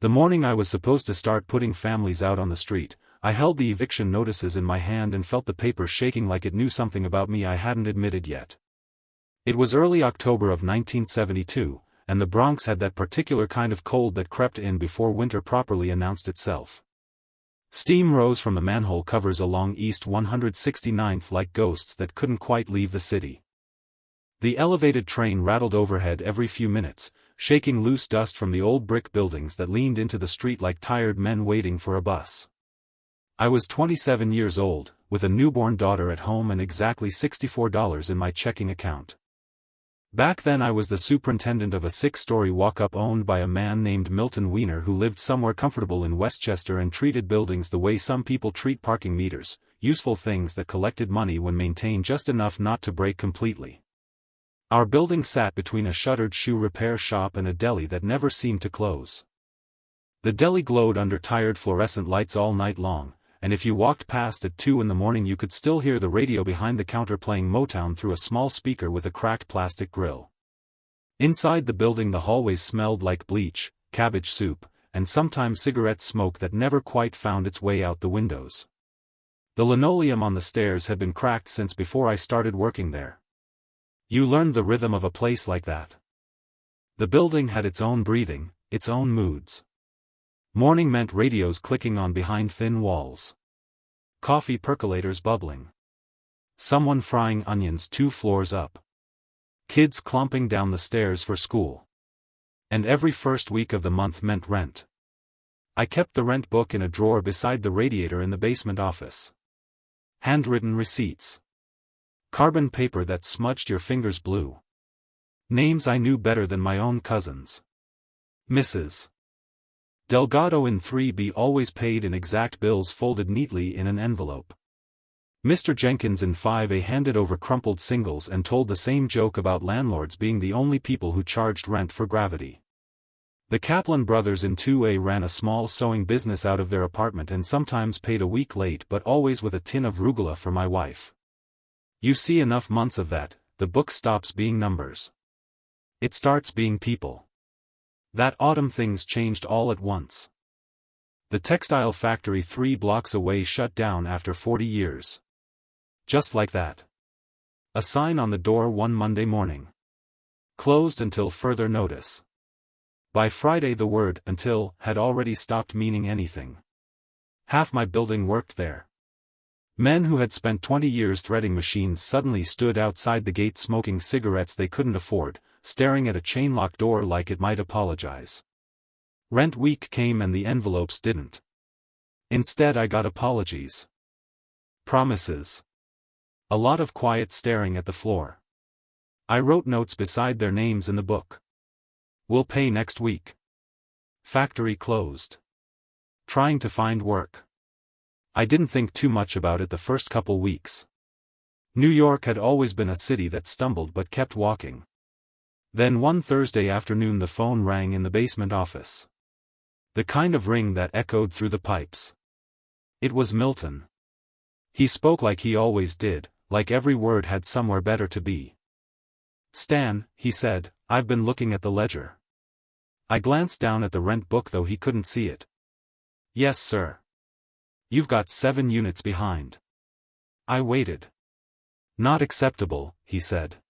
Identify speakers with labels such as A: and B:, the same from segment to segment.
A: The morning I was supposed to start putting families out on the street, I held the eviction notices in my hand and felt the paper shaking like it knew something about me I hadn't admitted yet. It was early October of 1972, and the Bronx had that particular kind of cold that crept in before winter properly announced itself. Steam rose from the manhole covers along East 169th like ghosts that couldn't quite leave the city. The elevated train rattled overhead every few minutes, shaking loose dust from the old brick buildings that leaned into the street like tired men waiting for a bus. I was 27 years old, with a newborn daughter at home and exactly $64 in my checking account. Back then I was the superintendent of a 6-story walk-up owned by a man named Milton Weiner who lived somewhere comfortable in Westchester and treated buildings the way some people treat parking meters, useful things that collected money when maintained just enough not to break completely. Our building sat between a shuttered shoe repair shop and a deli that never seemed to close. The deli glowed under tired fluorescent lights all night long, and if you walked past at 2 in the morning you could still hear the radio behind the counter playing Motown through a small speaker with a cracked plastic grill. Inside the building the hallways smelled like bleach, cabbage soup, and sometimes cigarette smoke that never quite found its way out the windows. The linoleum on the stairs had been cracked since before I started working there. You learned the rhythm of a place like that. The building had its own breathing, its own moods. Morning meant radios clicking on behind thin walls. Coffee percolators bubbling. Someone frying onions 2 floors up. Kids clomping down the stairs for school. And every first week of the month meant rent. I kept the rent book in a drawer beside the radiator in the basement office. Handwritten receipts. Carbon paper that smudged your fingers blue. Names I knew better than my own cousins. Mrs. Delgado in 3B always paid in exact bills folded neatly in an envelope. Mr. Jenkins in 5A handed over crumpled singles and told the same joke about landlords being the only people who charged rent for gravity. The Kaplan brothers in 2A ran a small sewing business out of their apartment and sometimes paid a week late but always with a tin of rugula for my wife. You see enough months of that, the book stops being numbers. It starts being people. That autumn things changed all at once. The textile factory 3 blocks away shut down after 40 years. Just like that. A sign on the door one Monday morning. Closed until further notice. By Friday the word "until" had already stopped meaning anything. Half my building worked there. Men who had spent 20 years threading machines suddenly stood outside the gate smoking cigarettes they couldn't afford, staring at a chain-locked door like it might apologize. Rent week came and the envelopes didn't. Instead I got apologies. Promises. A lot of quiet staring at the floor. I wrote notes beside their names in the book. We'll pay next week. Factory closed. Trying to find work. I didn't think too much about it the first couple weeks. New York had always been a city that stumbled but kept walking. Then one Thursday afternoon the phone rang in the basement office. The kind of ring that echoed through the pipes. It was Milton. He spoke like he always did, like every word had somewhere better to be. "Stan," he said, "I've been looking at the ledger." I glanced down at the rent book though he couldn't see it. "Yes, sir. You've got 7 units behind." I waited. "Not acceptable," he said.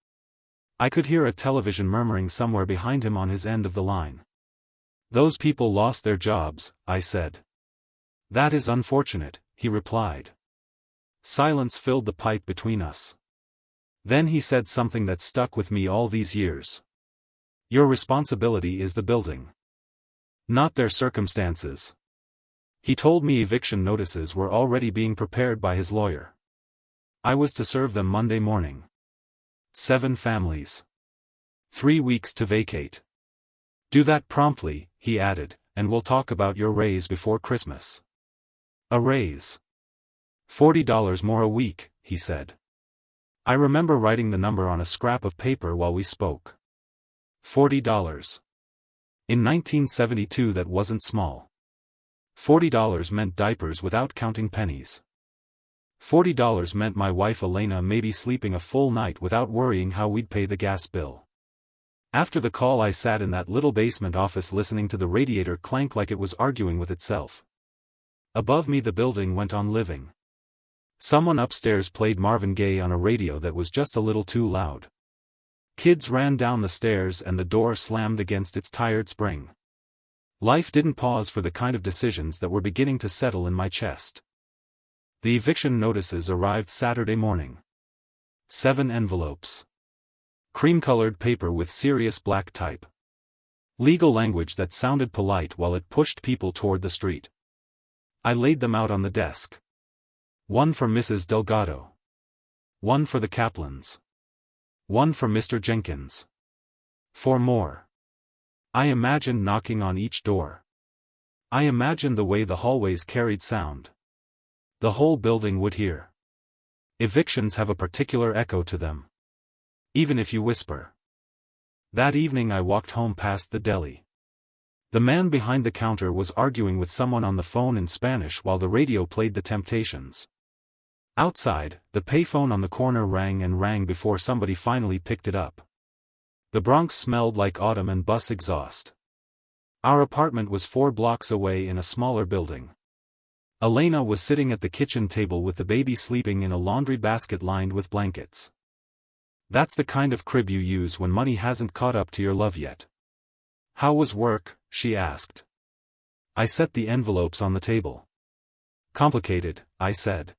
A: I could hear a television murmuring somewhere behind him on his end of the line. "Those people lost their jobs," I said. "That is unfortunate," he replied. Silence filled the pipe between us. Then he said something that stuck with me all these years. "Your responsibility is the building. Not their circumstances." He told me eviction notices were already being prepared by his lawyer. I was to serve them Monday morning. 7 families. 3 weeks to vacate. "Do that promptly," he added, "and we'll talk about your raise before Christmas." A raise. $40 more a week, he said. I remember writing the number on a scrap of paper while we spoke. $40. In 1972 that wasn't small. $40 meant diapers without counting pennies. $40 meant my wife Elena maybe sleeping a full night without worrying how we'd pay the gas bill. After the call I sat in that little basement office listening to the radiator clank like it was arguing with itself. Above me the building went on living. Someone upstairs played Marvin Gaye on a radio that was just a little too loud. Kids ran down the stairs and the door slammed against its tired spring. Life didn't pause for the kind of decisions that were beginning to settle in my chest. The eviction notices arrived Saturday morning. 7 envelopes. Cream-colored paper with serious black type. Legal language that sounded polite while it pushed people toward the street. I laid them out on the desk. One for Mrs. Delgado. One for the Kaplans. One for Mr. Jenkins. 4 more. I imagined knocking on each door. I imagined the way the hallways carried sound. The whole building would hear. Evictions have a particular echo to them. Even if you whisper. That evening I walked home past the deli. The man behind the counter was arguing with someone on the phone in Spanish while the radio played The Temptations. Outside, the payphone on the corner rang and rang before somebody finally picked it up. The Bronx smelled like autumn and bus exhaust. Our apartment was 4 blocks away in a smaller building. Elena was sitting at the kitchen table with the baby sleeping in a laundry basket lined with blankets. That's the kind of crib you use when money hasn't caught up to your love yet. How was work? She asked. I set the envelopes on the table. Complicated, I said.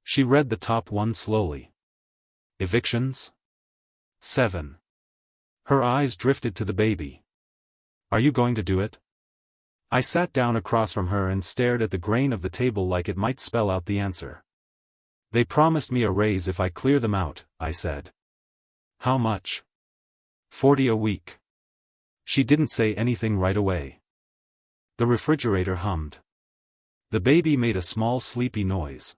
A: She read the top one slowly. Evictions? 7. Her eyes drifted to the baby. Are you going to do it? I sat down across from her and stared at the grain of the table like it might spell out the answer. They promised me a raise if I clear them out, I said. How much? 40 a week. She didn't say anything right away. The refrigerator hummed. The baby made a small sleepy noise.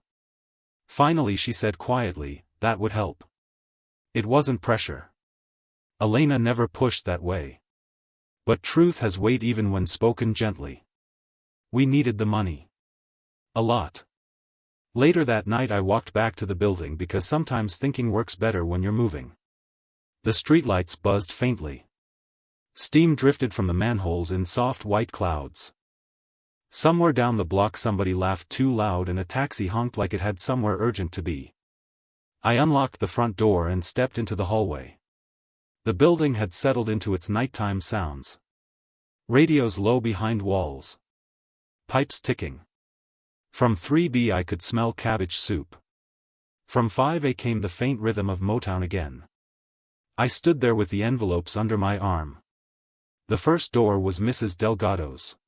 A: Finally she said quietly, that would help. It wasn't pressure. Elena never pushed that way. But truth has weight even when spoken gently. We needed the money. A lot. Later that night I walked back to the building because sometimes thinking works better when you're moving. The streetlights buzzed faintly. Steam drifted from the manholes in soft white clouds. Somewhere down the block somebody laughed too loud and a taxi honked like it had somewhere urgent to be. I unlocked the front door and stepped into the hallway. The building had settled into its nighttime sounds. Radios low behind walls. Pipes ticking. From 3B I could smell cabbage soup. From 5A came the faint rhythm of Motown again. I stood there with the envelopes under my arm. The first door was Mrs. Delgado's.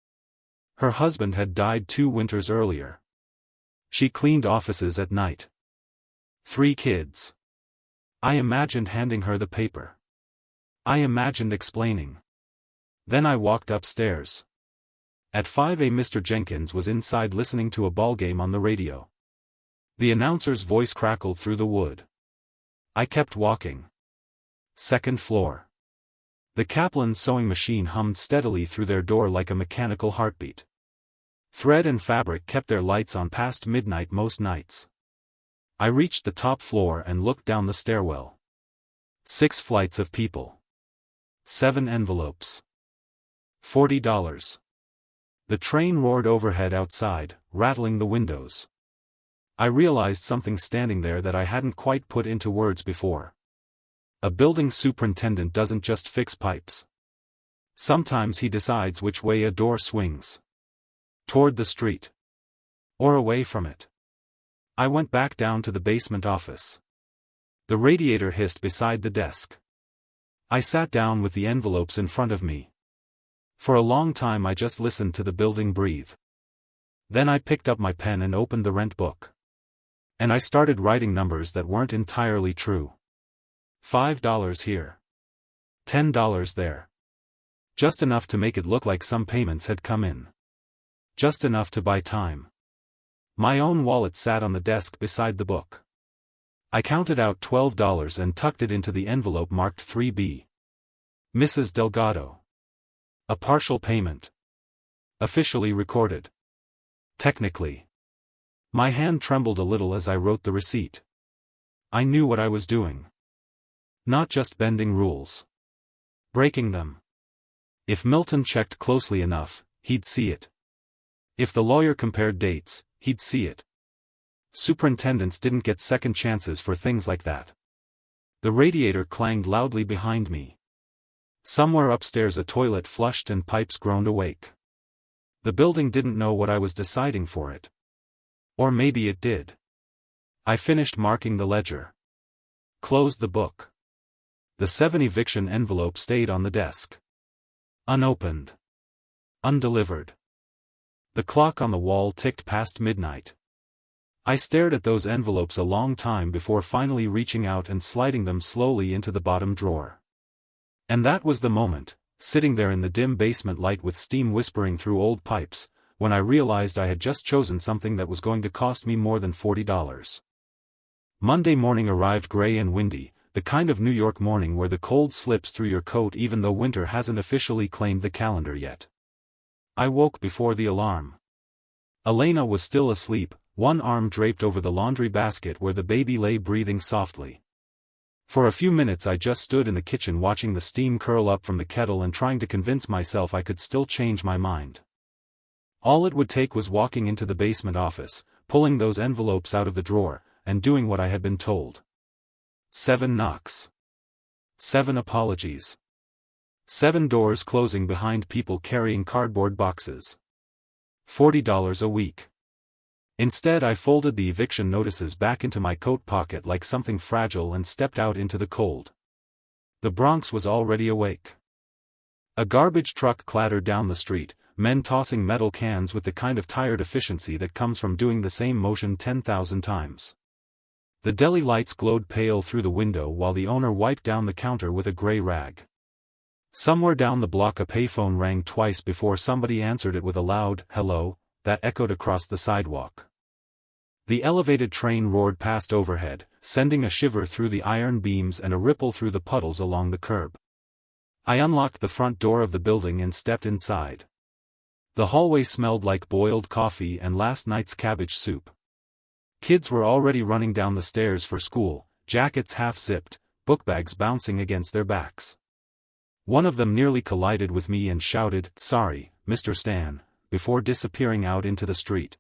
A: Her husband had died 2 winters earlier. She cleaned offices at night. 3 kids. I imagined handing her the paper. I imagined explaining. Then I walked upstairs. At 5A Mr. Jenkins was inside listening to a ballgame on the radio. The announcer's voice crackled through the wood. I kept walking. 2nd floor. The Kaplan's sewing machine hummed steadily through their door like a mechanical heartbeat. Thread and fabric kept their lights on past midnight most nights. I reached the top floor and looked down the stairwell. 6 flights of people. 7 envelopes. $40. The train roared overhead outside, rattling the windows. I realized something standing there that I hadn't quite put into words before. A building superintendent doesn't just fix pipes. Sometimes he decides which way a door swings. Toward the street. Or away from it. I went back down to the basement office. The radiator hissed beside the desk. I sat down with the envelopes in front of me. For a long time I just listened to the building breathe. Then I picked up my pen and opened the rent book. And I started writing numbers that weren't entirely true. $5 here. $10 there. Just enough to make it look like some payments had come in. Just enough to buy time. My own wallet sat on the desk beside the book. I counted out $12 and tucked it into the envelope marked 3B. Mrs. Delgado. A partial payment. Officially recorded. Technically. My hand trembled a little as I wrote the receipt. I knew what I was doing. Not just bending rules. breaking them. If Milton checked closely enough, he'd see it. If the lawyer compared dates, he'd see it. Superintendents didn't get second chances for things like that. The radiator clanged loudly behind me. Somewhere upstairs a toilet flushed and pipes groaned awake. The building didn't know what I was deciding for it. Or maybe it did. I finished marking the ledger. Closed the book. The 7 eviction envelopes stayed on the desk. Unopened. Undelivered. The clock on the wall ticked past midnight. I stared at those envelopes a long time before finally reaching out and sliding them slowly into the bottom drawer. And that was the moment, sitting there in the dim basement light with steam whispering through old pipes, when I realized I had just chosen something that was going to cost me more than $40. Monday morning arrived gray and windy, the kind of New York morning where the cold slips through your coat even though winter hasn't officially claimed the calendar yet. I woke before the alarm. Elena was still asleep, one arm draped over the laundry basket where the baby lay breathing softly. For a few minutes I just stood in the kitchen watching the steam curl up from the kettle and trying to convince myself I could still change my mind. All it would take was walking into the basement office, pulling those envelopes out of the drawer, and doing what I had been told. 7 knocks. 7 apologies. 7 doors closing behind people carrying cardboard boxes. $40 a week. Instead I folded the eviction notices back into my coat pocket like something fragile and stepped out into the cold. The Bronx was already awake. A garbage truck clattered down the street, men tossing metal cans with the kind of tired efficiency that comes from doing the same motion 10,000 times. The deli lights glowed pale through the window while the owner wiped down the counter with a gray rag. Somewhere down the block a payphone rang twice before somebody answered it with a loud "hello" that echoed across the sidewalk. The elevated train roared past overhead, sending a shiver through the iron beams and a ripple through the puddles along the curb. I unlocked the front door of the building and stepped inside. The hallway smelled like boiled coffee and last night's cabbage soup. Kids were already running down the stairs for school, jackets half-zipped, bookbags bouncing against their backs. One of them nearly collided with me and shouted, "Sorry, Mr. Stan," before disappearing out into the street.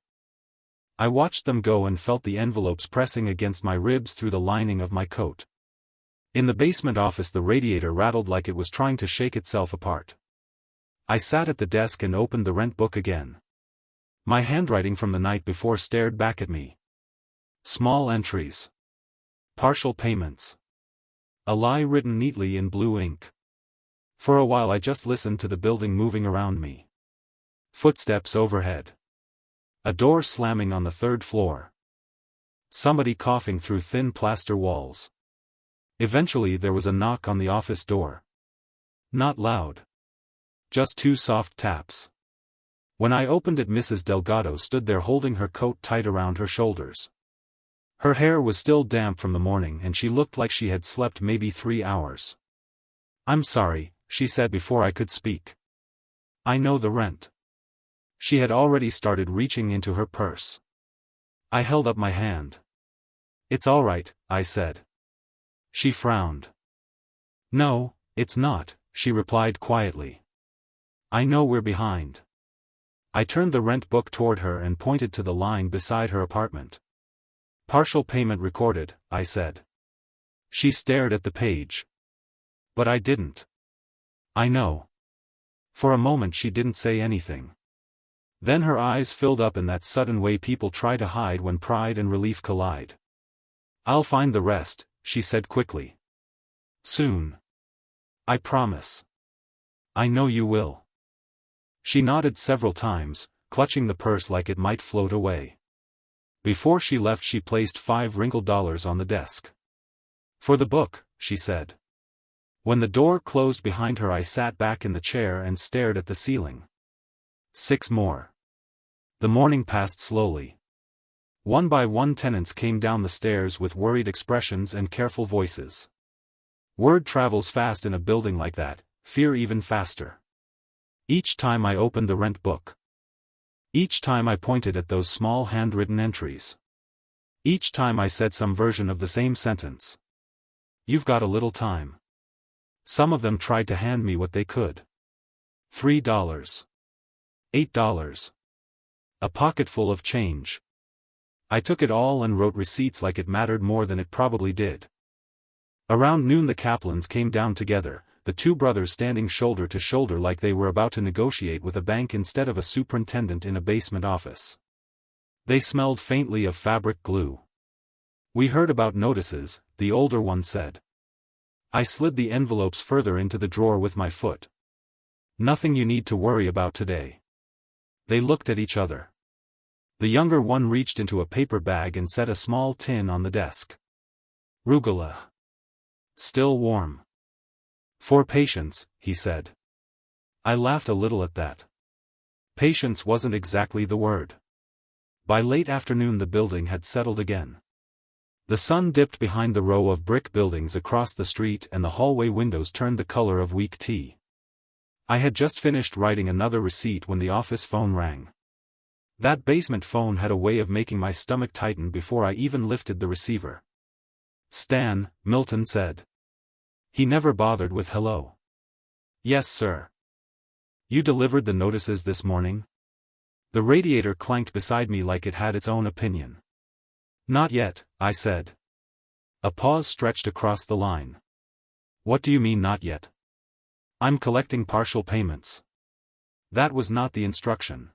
A: I watched them go and felt the envelopes pressing against my ribs through the lining of my coat. In the basement office the radiator rattled like it was trying to shake itself apart. I sat at the desk and opened the rent book again. My handwriting from the night before stared back at me. Small entries. Partial payments. A lie written neatly in blue ink. For a while I just listened to the building moving around me. Footsteps overhead. A door slamming on the 3rd floor. Somebody coughing through thin plaster walls. Eventually there was a knock on the office door. Not loud. Just 2 soft taps. When I opened it, Mrs. Delgado stood there holding her coat tight around her shoulders. Her hair was still damp from the morning and she looked like she had slept maybe 3 hours. "I'm sorry," she said before I could speak. "I know the rent." She had already started reaching into her purse. I held up my hand. "It's all right," I said. She frowned. "No, it's not," she replied quietly. "I know we're behind." I turned the rent book toward her and pointed to the line beside her apartment. "Partial payment recorded," I said. She stared at the page. But I didn't. "I know." For a moment she didn't say anything. Then her eyes filled up in that sudden way people try to hide when pride and relief collide. "I'll find the rest," she said quickly. "Soon. I promise." "I know you will." She nodded several times, clutching the purse like it might float away. Before she left she placed 5 wrinkled dollars on the desk. "For the book," she said. When the door closed behind her I sat back in the chair and stared at the ceiling. 6 more. The morning passed slowly. One by one tenants came down the stairs with worried expressions and careful voices. Word travels fast in a building like that, fear even faster. Each time I opened the rent book. Each time I pointed at those small handwritten entries. Each time I said some version of the same sentence. "You've got a little time." Some of them tried to hand me what they could. $3. $8. A pocketful of change. I took it all and wrote receipts like it mattered more than it probably did. Around noon the Kaplans came down together, the two brothers standing shoulder to shoulder like they were about to negotiate with a bank instead of a superintendent in a basement office. They smelled faintly of fabric glue. "We heard about notices," the older one said. I slid the envelopes further into the drawer with my foot. "Nothing you need to worry about today." They looked at each other. The younger one reached into a paper bag and set a small tin on the desk. "Rugula. Still warm. For patience," he said. I laughed a little at that. Patience wasn't exactly the word. By late afternoon the building had settled again. The sun dipped behind the row of brick buildings across the street and the hallway windows turned the color of weak tea. I had just finished writing another receipt when the office phone rang. That basement phone had a way of making my stomach tighten before I even lifted the receiver. "Stan," Milton said. He never bothered with hello. "Yes, sir." "You delivered the notices this morning?" The radiator clanked beside me like it had its own opinion. "Not yet," I said. A pause stretched across the line. "What do you mean not yet?" "I'm collecting partial payments." That was not the instruction.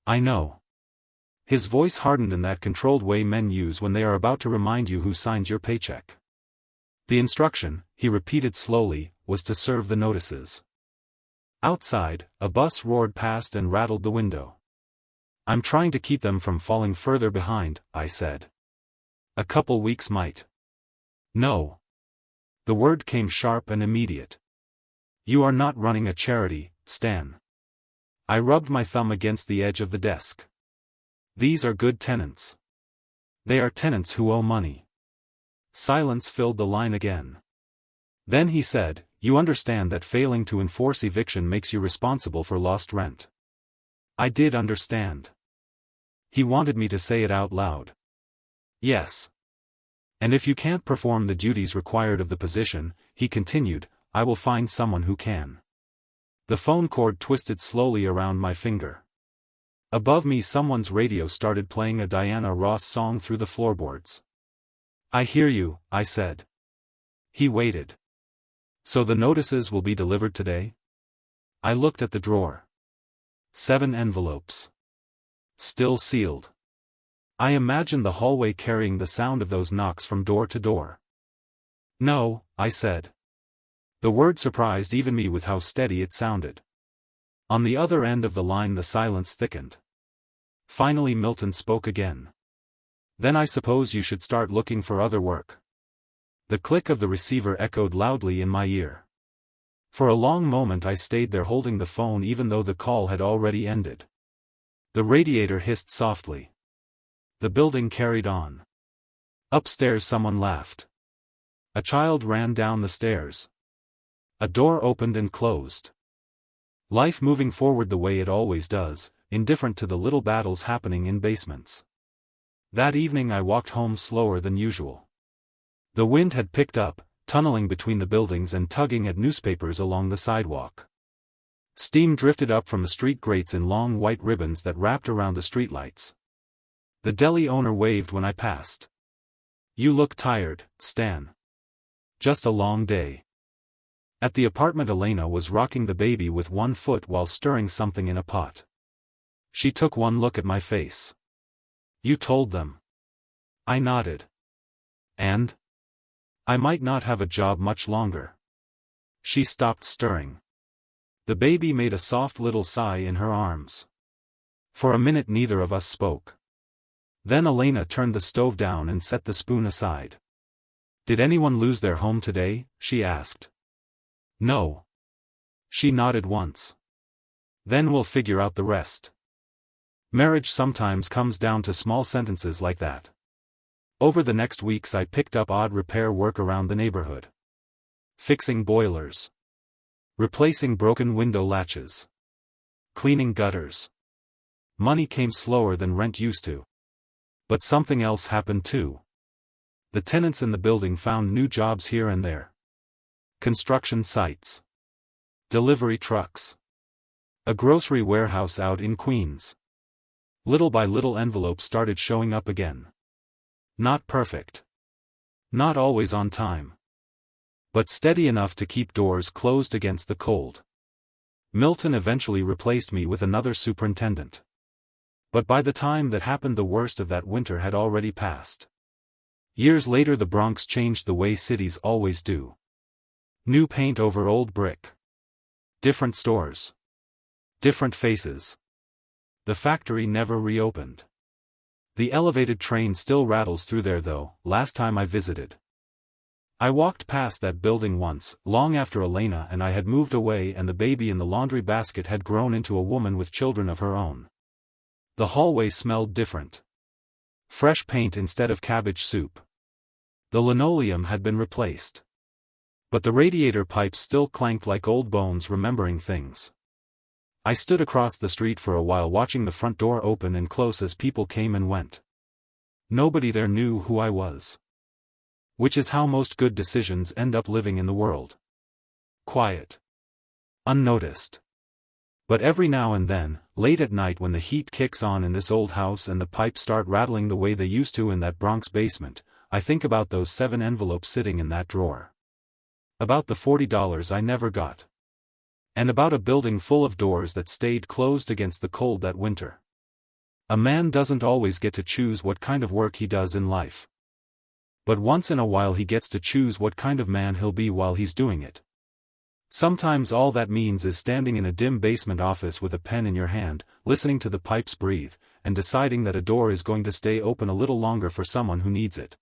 A: "I know." His voice hardened in that controlled way men use when they are about to remind you who signs your paycheck. The instruction, he repeated slowly, was to serve the notices. Outside, a bus roared past and rattled the window. "I'm trying to keep them from falling further behind," I said. "A couple weeks might." "No." The word came sharp and immediate. "You are not running a charity, Stan." I rubbed my thumb against the edge of the desk. "These are good tenants. They are tenants who owe money." Silence filled the line again. Then he said, "You understand that failing to enforce eviction makes you responsible for lost rent." I did understand. He wanted me to say it out loud. "Yes. And if you can't perform the duties required of the position," he continued, "I will find someone who can." The phone cord twisted slowly around my finger. Above me someone's radio started playing a Diana Ross song through the floorboards. "I hear you," I said. He waited. "So the notices will be delivered today?" I looked at the drawer. 7 envelopes. Still sealed. I imagined the hallway carrying the sound of those knocks from door to door. "No," I said. The word surprised even me with how steady it sounded. On the other end of the line the silence thickened. Finally Milton spoke again. "Then I suppose you should start looking for other work." The click of the receiver echoed loudly in my ear. For a long moment I stayed there holding the phone even though the call had already ended. The radiator hissed softly. The building carried on. Upstairs someone laughed. A child ran down the stairs. A door opened and closed. Life moving forward the way it always does, indifferent to the little battles happening in basements. That evening I walked home slower than usual. The wind had picked up, tunneling between the buildings and tugging at newspapers along the sidewalk. Steam drifted up from the street grates in long white ribbons that wrapped around the streetlights. The deli owner waved when I passed. "You look tired, Stan." "Just a long day." At the apartment Elena was rocking the baby with one foot while stirring something in a pot. She took one look at my face. "You told them." I nodded. "And?" "I might not have a job much longer." She stopped stirring. The baby made a soft little sigh in her arms. For a minute neither of us spoke. Then Elena turned the stove down and set the spoon aside. "Did anyone lose their home today?" she asked. "No." She nodded once. "Then we'll figure out the rest." Marriage sometimes comes down to small sentences like that. Over the next weeks I picked up odd repair work around the neighborhood. Fixing boilers. Replacing broken window latches. Cleaning gutters. Money came slower than rent used to. But something else happened too. The tenants in the building found new jobs here and there. Construction sites. Delivery trucks. A grocery warehouse out in Queens. Little by little envelopes started showing up again. Not perfect. Not always on time. But steady enough to keep doors closed against the cold. Milton eventually replaced me with another superintendent. But by the time that happened, the worst of that winter had already passed. Years later, the Bronx changed the way cities always do. New paint over old brick. Different stores. Different faces. The factory never reopened. The elevated train still rattles through there though, last time I visited. I walked past that building once, long after Elena and I had moved away and the baby in the laundry basket had grown into a woman with children of her own. The hallway smelled different. Fresh paint instead of cabbage soup. The linoleum had been replaced. But the radiator pipes still clanked like old bones remembering things. I stood across the street for a while watching the front door open and close as people came and went. Nobody there knew who I was. Which is how most good decisions end up living in the world. Quiet. Unnoticed. But every now and then, late at night when the heat kicks on in this old house and the pipes start rattling the way they used to in that Bronx basement, I think about those 7 envelopes sitting in that drawer. About the $40 I never got. And about a building full of doors that stayed closed against the cold that winter. A man doesn't always get to choose what kind of work he does in life. But once in a while he gets to choose what kind of man he'll be while he's doing it. Sometimes all that means is standing in a dim basement office with a pen in your hand, listening to the pipes breathe, and deciding that a door is going to stay open a little longer for someone who needs it.